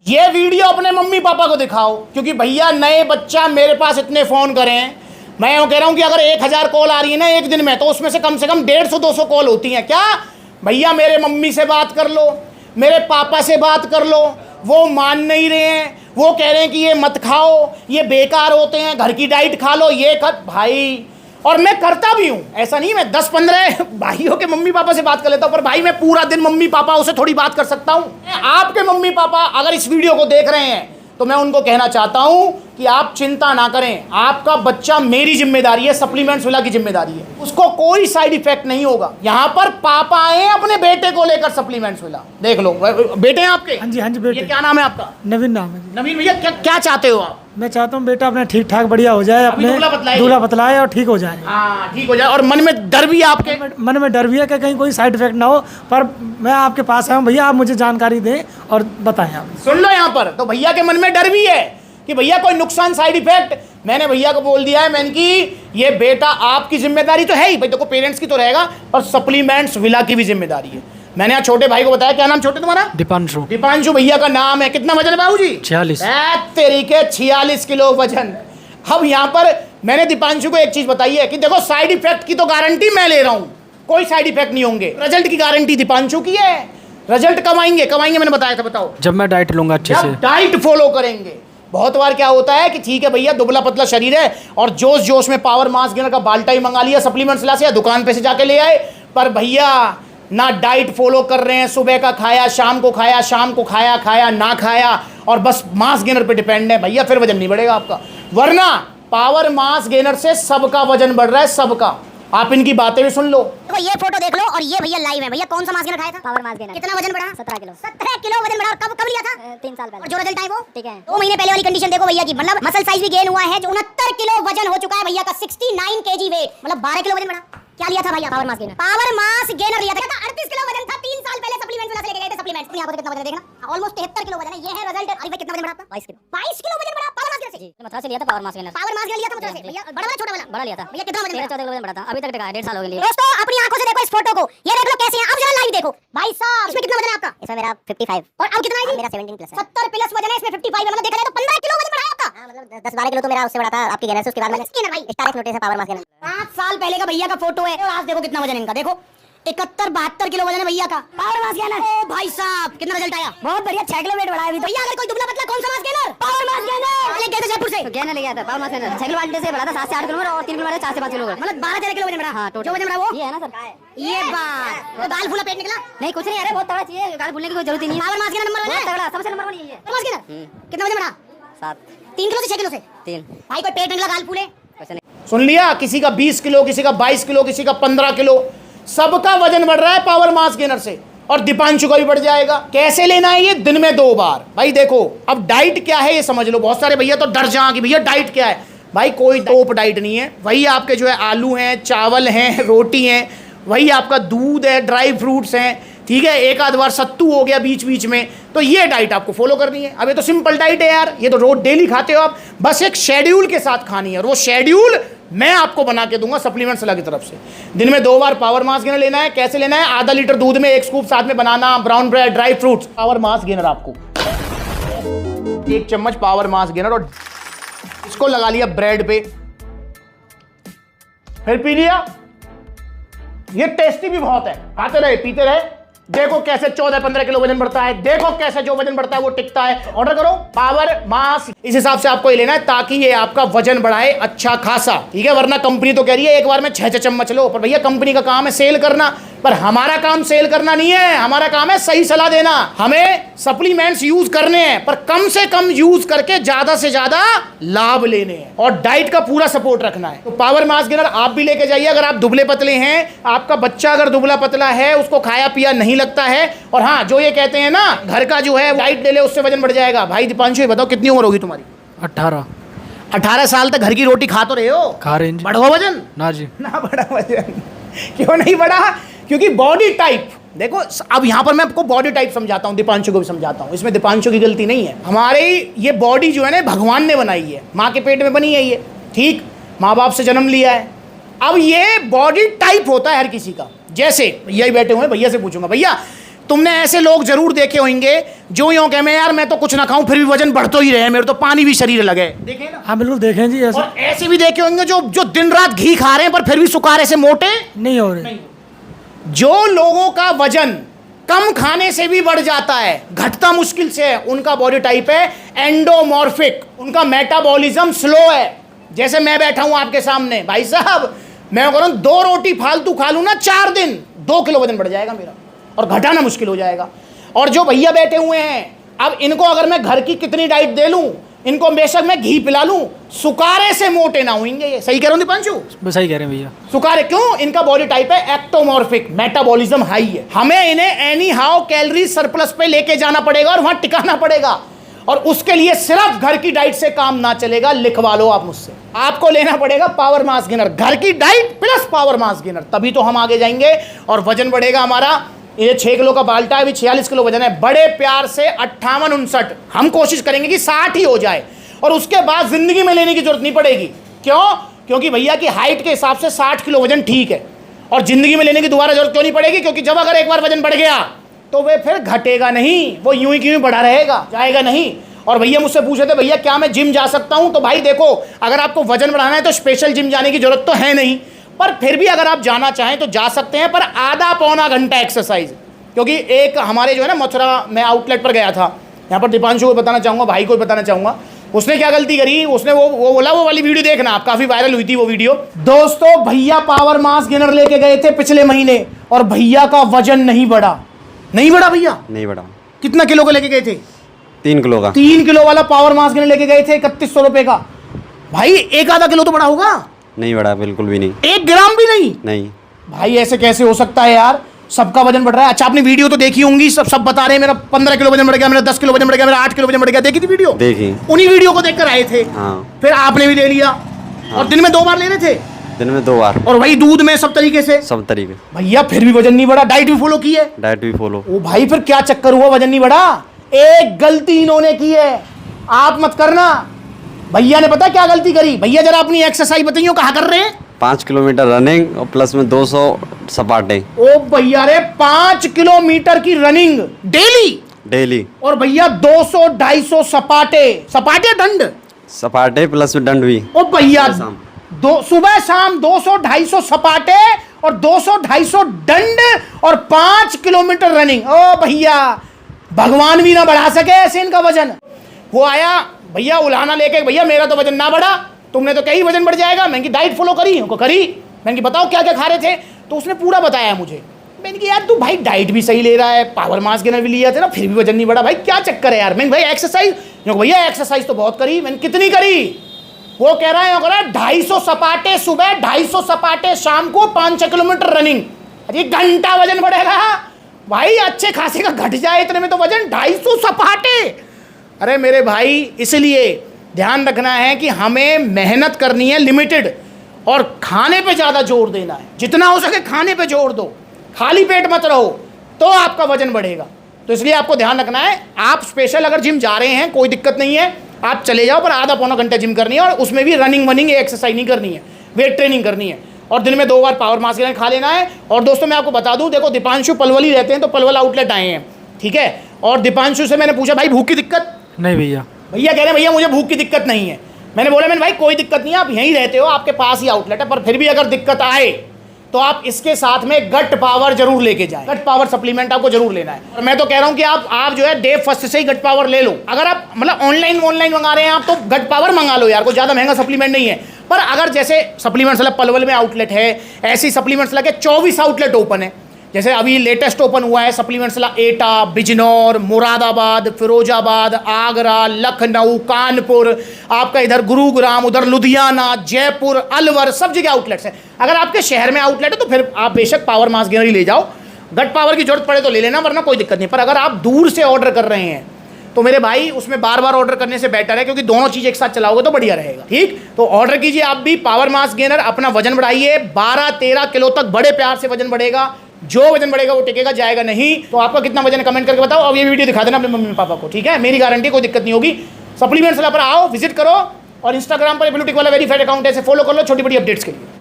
ये वीडियो अपने mummy papa को दिखाओ, क्योंकि भैया नए बच्चा मेरे पास इतने फ़ोन करें। मैं वो कह रहा हूँ कि अगर 1000 कॉल आ रही है ना एक दिन में, तो उसमें से कम 150-200 कॉल होती हैं। क्या भैया मेरे मम्मी से बात कर लो, मेरे पापा से बात कर लो, वो मान नहीं रहे हैं, वो कह रहे हैं कि ये मत खाओ, ये बेकार होते हैं, घर की डाइट खा लो, ये कर भाई। और मैं करता भी हूँ, ऐसा नहीं मैं 10-15 भाइयों के मम्मी पापा से बात कर लेता हूँ, पर भाई मैं पूरा दिन मम्मी पापा से थोड़ी बात कर सकता हूँ। आपके मम्मी पापा अगर इस वीडियो को देख रहे हैं तो मैं उनको कहना चाहता हूं कि आप चिंता ना करें, आपका बच्चा मेरी जिम्मेदारी है, सप्लीमेंट्स विला की जिम्मेदारी है, उसको कोई साइड इफेक्ट नहीं होगा। यहां पर पापा आए अपने बेटे को लेकर सप्लीमेंट्स विला, देख लो। बेटे हैं आपके? हाँ जी बेटे। ये क्या नाम है आपका? नवीन नाम है जी। नवीन भैया, क्या चाहते हो आप? मैं चाहता हूँ बेटा अपना ठीक ठाक बढ़िया हो जाए, अपने दूल्हा पतला है और ठीक हो जाए। हाँ ठीक हो जाए। और मन में डर भी है आपके? मन में डर भी है कि कहीं कोई साइड इफेक्ट ना हो, पर मैं आपके पास आया हूँ भैया, आप मुझे जानकारी दें और बताएं। आप सुन लो, यहाँ पर तो भैया के मन में डर भी है कि भैया कोई नुकसान साइड इफेक्ट। मैंने भैया को बोल दिया है, मैंने कि ये बेटा आपकी जिम्मेदारी तो है ही भाई, देखो पेरेंट्स की तो रहेगा, और सप्लीमेंट्स विला की भी जिम्मेदारी है। मैंने यहाँ छोटे भाई को बताया, क्या नाम छोटे तुम्हारा? दीपांशु। दीपांशु भैया का नाम है। कितना वजन है बाबूजी? 46। तेरी के 46 किलो वजन। अब यहाँ पर मैंने दीपांशु को एक चीज बताई है कि देखो साइड इफेक्ट की तो गारंटी मैं ले रहा हूँ, कोई साइड इफेक्ट नहीं होंगे, रिजल्ट की गारंटी दीपांशु की है। रिजल्ट कब आएंगे? मैंने बताया था, बताओ। जब मैं डाइट लूंगा अच्छे से, डाइट फॉलो करेंगे। बहुत बार क्या होता है कि ठीक है भैया दुबला पतला शरीर है और जोश जोश में पावर मास गेनर का बाल्टा ही मंगा लिया सप्लीमेंट्स विला से, या दुकान पे से जाके ले आए, पर भैया ना डाइट फॉलो कर रहे हैं, सुबह का खाया, शाम को खाया, शाम को खाया ना खाया, और बस मास गेनर पे डिपेंड है भैया, फिर वजन नहीं बढ़ेगा आपका। वरना पावर मास गेनर से सबका वजन बढ़ रहा है, सबका। आप इनकी बातें भी सुन लो। देखो ये फोटो देख लो, और ये भैया लाइव है। भैया कौन सा मास गेनर खाया था? Power mass gainer. कितना वजन बढ़ा? 17 किलो। 17 किलो वजन बढ़ा। कब लिया था? 3 साल पहले। और जो रिजल्ट आया वो ठीक है। 2 महीने पहले वाली कंडीशन देखो भैया की, मतलब मसल साइज भी गेन हुआ है, जो 69 किलो वजन हो चुका है भैया का, 69 kg वेट, मतलब 12 किलो वजन बढ़ा। क्या लिया था भैया? Power mass gainer. Power mass gainer लिया था, 38 किलो वजन था 3 साल पहले सप्लीमेंट्स विला से लेके गए थे सप्लीमेंट्स। यहां पर कितना वजन है देखना, ऑलमोस्ट 73 किलो वजन है। ये है रिजल्ट। अरे भाई कितना वजन बढ़ा आपका? 22 किलो। 22 किलो वजन बढ़ा पावर मास गेनर से जी। मथुरा से लिया था power mass gainer. Power mass gainer लिया था मथुरा से भैया। बड़ा वाला छोटा वाला? बड़ा लिया था भैया। कितना वजन? 13-14 किलो वजन बढ़ा था। अभी तक टिका है, 1.5 साल हो गए। दोस्तों अपनी आंखों से देखो इस फोटो को, ये देख लो कैसे है। अब जरा लाइव देखो भाई साहब, इसमें कितना वजन है आपका? इसमें मेरा 55। और अब कितना है? मेरा 17 प्लस है। 70 प्लस वजन है, इसमें 55 है, मतलब देखा जाए तो 15 किलो वजन बढ़ा आपका। हां मतलब 10-12 किलो तो मेरा उससे बढ़ा था आपकी गेनर से। उसके बाद मैंने गेनर भाई स्टार नोटिस है पावर मास गेनर। 5 साल पहले का भैया का फोटो है, आज देखो कितना वजन इनका, देखो 71-72 किलो वजन है भैया का। Power mass gainer. ओ भाई साहब कितना रिजल्ट आया? बहुत बढ़िया, 6 किलो वेट बढ़ा है अभी तो। भैया अगर कोई दुबला पतला, कौन सा mass gainer? Power mass gainer. ले गए थे जयपुर से, गेनर ले गया था पावर मास गेनर। 6 किलो वाले से बढ़ा था 7 से 8 किलो, और 3 किलो वाले 4 से 5 किलो, मतलब 12-13 किलो वजन बढ़ा। हां टोटल जो वजन बढ़ा वो ये है ना सर। ये बात तो गाल फूला पेट निकला? नहीं कुछ नहीं, अरे बहुत तगड़ा चाहिए, गाल फूलने की कोई जरूरत ही नहीं। पावर मास गेनर नंबर 1 है, तगड़ा सबसे नंबर 1 यही है पावर मास गेनर। कितना वजन बढ़ा? 7। 3 किलो से 6 किलो से 3। भाई कोई पेट निकला, गाल फूले? कुछ नहीं। सुन लिया, किसी का 20 किलो, किसी का 22 किलो, किसी का 15 किलो, सबका वजन बढ़ रहा है पावर मास गेनर से। और दीपांशु का भी बढ़ जाएगा। कैसे लेना है ये? दिन में 2 बार। भाई देखो अब डाइट क्या है ये समझ लो। बहुत सारे भैया तो डर जाएं कि भैया डाइट क्या है। भाई कोई टॉप डाइट नहीं है। वही आपके जो है आलू हैं, चावल हैं, रोटी हैं, वही आपका दूध है, ड्राई फ्रूट्स हैं, ठीक है, एक आध बार सत्तू हो गया बीच बीच में, तो ये डाइट आपको फॉलो करनी है। अब ये तो सिंपल डाइट है यार, ये तो रोज डेली खाते हो आप, बस एक शेड्यूल के साथ खानी है, और वो शेड्यूल मैं आपको बना के दूंगा सप्लीमेंट्स विला की तरफ से। दिन में 2 बार पावर मास गेनर लेना है। कैसे लेना है? आधा लीटर दूध में 1 स्कूप, साथ में banana, brown bread, dry fruits, power mass gainer आपको 1 चम्मच पावर मास गेनर, और इसको लगा लिया ब्रेड पे, फिर पी लिया। ये टेस्टी भी बहुत है, खाते रहे पीते रहे। देखो कैसे 14-15 किलो वजन बढ़ता है, देखो कैसे जो वजन बढ़ता है वो टिकता है। ऑर्डर करो पावर मास, इस हिसाब से आपको ये लेना है ताकि ये आपका वजन बढ़ाए अच्छा खासा, ठीक है। वरना कंपनी तो कह रही है एक बार में 6 चम्मच लो, पर भैया कंपनी का काम है सेल करना, पर हमारा काम सेल करना नहीं है, हमारा काम है सही सलाह देना। हमें सप्लीमेंट्स यूज करने हैं, पर कम से कम यूज करके ज्यादा से ज्यादा लाभ लेने हैं, और डाइट का पूरा सपोर्ट रखना है। तो पावर मास गेनर आप भी लेके जाइए अगर आप दुबले पतले हैं। आपका बच्चा अगर दुबला पतला है, उसको खाया पिया नहीं लगता है, और हाँ जो ये कहते हैं ना घर का जो है डाइट ले ले उससे वजन बढ़ जाएगा। भाई दीपांशु ये बताओ कितनी उम्र होगी तुम्हारी? 18 साल तक घर की रोटी खा तो रहे हो? खा रहे हैं। बढ़ा वजन? ना जी ना बढ़ा वजन। क्यों नहीं बढ़ा? क्योंकि बॉडी टाइप देखो। अब यहां पर मैं आपको बॉडी टाइप समझाता हूं, दीपांशु को भी समझाता हूं, इसमें दीपांशु की गलती नहीं है। हमारे ये बॉडी जो है ना भगवान ने बनाई है, माँ के पेट में बनी है ये, ठीक, माँ बाप से जन्म लिया है। अब ये बॉडी टाइप होता है हर किसी का। जैसे भैया ही बैठे हुए हैं, भैया से पूछूंगा, भैया तुमने ऐसे लोग जरूर देखे होंगे जो यूं कहे मैं यार मैं तो कुछ ना खाऊं फिर भी वजन बढ़तो ही रहे, मेरे तो पानी भी शरीर लगे। देखे ना? हाँ बिल्कुल देखें जी, ऐसे और ऐसे भी देखे होंगे जो जो दिन रात घी खा रहे हैं पर फिर भी सुखारे से मोटे नहीं हो रहे। जो लोगों का वजन कम खाने से भी बढ़ जाता है, घटता मुश्किल से है, उनका बॉडी टाइप है एंडोमॉर्फिक, उनका मेटाबॉलिज्म स्लो है। जैसे मैं बैठा हूं आपके सामने, भाई साहब मैं कह रहा हूं 2 रोटी फालतू खा लूं ना 4 दिन 2 किलो वजन बढ़ जाएगा मेरा और घटाना मुश्किल हो जाएगा। और जो भैया बैठे हुए हैं, अब इनको अगर मैं घर की कितनी डाइट दे लूं, इनको बेशक मैं घी पिला लूं, सुकारे से मोटे ना होंगे। ये सही कह रहा हूं दीपांशु? सही कह रहे हैं भैया। सुकारे क्यों? इनका बॉडी टाइप है एक्टोमॉर्फिक, मेटाबॉलिज्म हाई है। हमें इन्हें एनी हाउ कैलोरी सरप्लस पे लेके जाना पड़ेगा और वहां टिकाना पड़ेगा, और उसके लिए सिर्फ घर की डाइट से काम ना चलेगा। लिखवा लो आप मुझसे, आपको लेना पड़ेगा पावर मास गेनर, घर की diet plus power mass gainer, तभी तो हम आगे जाएंगे और वजन बढ़ेगा हमारा। ये 6 किलो का बाल्टा है, अभी 46 किलो वजन है। बड़े प्यार से 58-59 हम कोशिश करेंगे कि 60 ही हो जाए, और उसके बाद जिंदगी में लेने की जरूरत नहीं पड़ेगी। क्यों? क्योंकि भैया की हाइट के हिसाब से 60 किलो वजन ठीक है, और जिंदगी में लेने की दोबारा जरूरत क्यों नहीं पड़ेगी? क्योंकि जब अगर एक बार वजन बढ़ गया तो वे फिर घटेगा नहीं, वो यूं ही बढ़ा रहेगा, जाएगा नहीं। और भैया मुझसे पूछे थे भैया क्या मैं जिम जा सकता हूं? तो भाई देखो, अगर आपको वजन बढ़ाना है तो स्पेशल जिम जाने की जरूरत तो है नहीं, पर फिर भी अगर आप जाना चाहें तो जा सकते हैं, पर आधा पौना घंटा एक्सरसाइज। क्योंकि एक हमारे जो है ना मथुरा में आउटलेट पर गया था, यहाँ पर दीपांशु को बताना चाहूँगा, भाई को बताना चाहूँगा, उसने क्या गलती करी, उसने वो बोला वो वाली वीडियो देखना आप, काफ़ी वायरल हुई थी वो वीडियो। दोस्तों भैया पावर मास गेनर लेके गए थे पिछले महीने, और भैया का वजन नहीं बढ़ा। नहीं बढ़ा भैया? नहीं बढ़ा। कितना किलो का लेके गए थे? 3 किलो का। 3 किलो वाला पावर मास गेनर लेके गए थे 3100 रुपए का। भाई 1/2 किलो तो बढ़ा होगा? नहीं बढ़ा, बिल्कुल भी नहीं। 1 ग्राम भी नहीं? नहीं। भाई ऐसे कैसे हो सकता है यार, सबका वजन बढ़ रहा है। अच्छा आपने वीडियो तो देखी होंगी, सब बता रहे हैं मेरा 15 किलो वजन बढ़ गया, मेरा 10 किलो वजन बढ़ गया, मेरा 8 किलो वजन बढ़ गया। देखी थी वीडियो? देखी। उन्हीं वीडियो को देखकर आए थे। हाँ। फिर आपने भी ले लिया। हाँ। और दिन में 2 बार ले रहे थे? दिन में 2 बार। और वही दूध में सब तरीके से? सब तरीके। भैया फिर भी वजन नहीं बढ़ा, डाइट भी फॉलो की है? डाइट भी फॉलो। ओ भाई फिर क्या चक्कर हुआ वजन नहीं बढ़ा? एक गलती इन्होंने की है, आप मत करना। भैया ने पता क्या गलती करी? भैया जरा अपनी एक्सरसाइज बताइए, कहाँ कर रहे हैं? 5 किलोमीटर रनिंग और प्लस में 200 सपाटे। ओ भैया रे 5 किलोमीटर की रनिंग डेली, और भैया 200-250 सपाटे दंड, सपाटे प्लस में दंड भी। ओ भैया सुबह शाम 200-250 सपाटे और 200-250 दंड और 5 किलोमीटर रनिंग। ओ भैया भगवान भी ना बढ़ा सके ऐसे इनका वजन। वो आया भैया उलाहना लेके, भैया मेरा तो वजन ना बढ़ा, तुमने तो कहीं वजन बढ़ जाएगा। मैंने डाइट फॉलो करी, उनको करी। मैंने बताओ क्या क्या खा रहे थे, तो उसने पूरा बताया मुझे। मैंने कहा यार तू भाई डाइट भी सही ले रहा है, पावर मास गेनर भी लिया था ना, फिर भी वजन नहीं बढ़ा, भाई क्या चक्कर है यार। मैंने भाई एक्सरसाइज, भैया एक्सरसाइज तो बहुत करी। मैंने कितनी करी? वो कह रहा है 250 सपाटे सुबह, 250 सपाटे शाम को, 5 किलोमीटर रनिंग। अरे घंटा वजन बढ़ेगा भाई, अच्छे खासे का घट जाए इतने में तो वजन 250 सपाटे। अरे मेरे भाई इसलिए ध्यान रखना है कि हमें मेहनत करनी है लिमिटेड, और खाने पे ज़्यादा जोर देना है। जितना हो सके खाने पे जोर दो, खाली पेट मत रहो, तो आपका वजन बढ़ेगा। तो इसलिए आपको ध्यान रखना है। आप स्पेशल अगर जिम जा रहे हैं कोई दिक्कत नहीं है, आप चले जाओ, पर आधा पौना घंटा जिम करनी है, और उसमें भी रनिंग वनिंग एक्सरसाइज नहीं करनी है, वेट ट्रेनिंग करनी है, और दिन में 2 बार पावर मास गेनर खा लेना है। और दोस्तों मैं आपको बता दूं, देखो दीपांशु पलवल ही रहते हैं, तो पलवल आउटलेट आए हैं, ठीक है। और दीपांशु से मैंने पूछा भाई भूख की दिक्कत? नहीं भैया। भैया कह रहे हैं भैया मुझे भूख की दिक्कत नहीं है। मैंने बोला भाई कोई दिक्कत नहीं है, आप यहीं रहते हो, आपके पास ही आउटलेट है, पर फिर भी अगर दिक्कत आए तो आप इसके साथ में गट पावर जरूर लेके जाएं। गट पावर सप्लीमेंट आपको जरूर लेना है। और मैं तो कह रहा हूं कि आप जो है डे फर्स्ट से ही गट पावर ले लो। अगर आप मतलब ऑनलाइन मंगा रहे हैं आप, तो गट पावर मंगा लो यार, कोई ज़्यादा महंगा सप्लीमेंट नहीं है। पर अगर जैसे सप्लीमेंट्स वाला पलवल में आउटलेट है, ऐसी सप्लीमेंट्स लगे 24 आउटलेट ओपन है। जैसे अभी लेटेस्ट ओपन हुआ है सप्लीमेंट्स ला एटा, बिजनौर, मुरादाबाद, फिरोजाबाद, आगरा, लखनऊ, कानपुर, आपका इधर गुरुग्राम, उधर लुधियाना, जयपुर, अलवर, सब जगह आउटलेट्स हैं। अगर आपके शहर में आउटलेट है तो फिर आप बेशक पावर मास गेनर ही ले जाओ, गट पावर की जरूरत पड़े तो ले लेना, वरना कोई दिक्कत नहीं। पर अगर आप दूर से ऑर्डर कर रहे हैं तो मेरे भाई उसमें बार बार ऑर्डर करने से बेटर है, क्योंकि दोनों चीज़ एक साथ चलाओगे तो बढ़िया रहेगा। ठीक, तो ऑर्डर कीजिए आप भी पावर मास गेनर, अपना वजन बढ़ाइए। 12-13 किलो तक बड़े प्यार से वजन बढ़ेगा। जो वजन बढ़ेगा वो टिकेगा, जाएगा नहीं। तो आपका कितना वजन है कमेंट करके बताओ। अब ये वीडियो दिखा देना अपने मम्मी पापा को, ठीक है, मेरी गारंटी, कोई दिक्कत नहीं होगी। सप्लीमेंट्स पर आओ, विजिट करो, और इंस्टाग्राम पर ब्लू टिक वाला वेरीफाइड अकाउंट है, फॉलो कर लो छोटी बड़ी अपडेट्स के लिए।